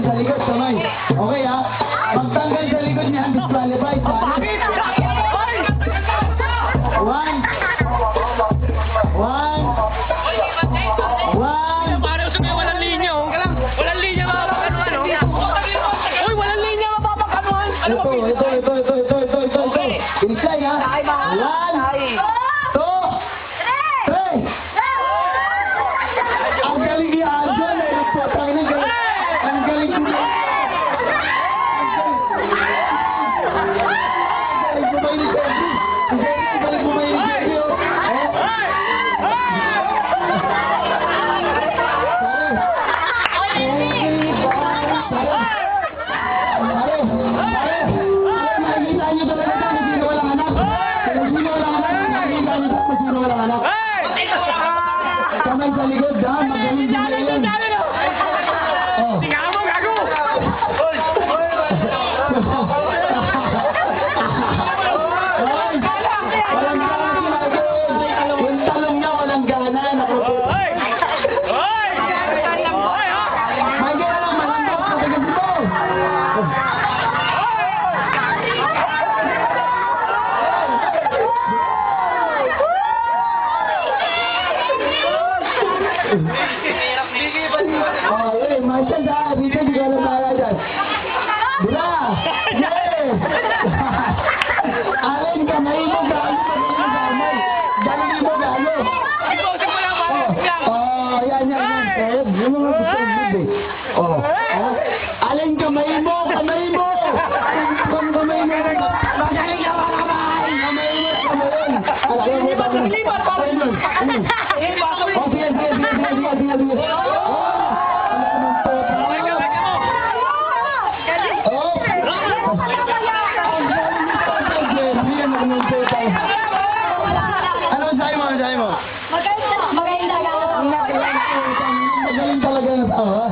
sa likod, kamay. Okay ha? Pagtanggal sa likod niya, disqualified. One. Parang sabi, walang linya, oh. Walang linya, mapapakanuhan, oh. Uy, walang linya, mapapakanuhan. Ano ba? Ito. Bilisay ha? 1, 2, 3. Ang galing ni Aljon, eh. Ang galing ni kamay sa likod, ha? Magaling din yun. Oh. Tingnan mo, gago! Walang gana si Aljon. Yung talong niya, walang gana. May gana lang, malambot. Pagkakas mo. Oh, Marshall, dito di ka lang tayo dyan. Bula! Alin, kamay mo, gano, galing mo, gano. Oh, yan. Yung mga gusto mo, oh. Alin, kamay mo. Kamay mo. Magaling ka, kamay. Kamay mo. Oh, sige. Ano sabi mo? Maganda. Magaling talaga yung tao, ha?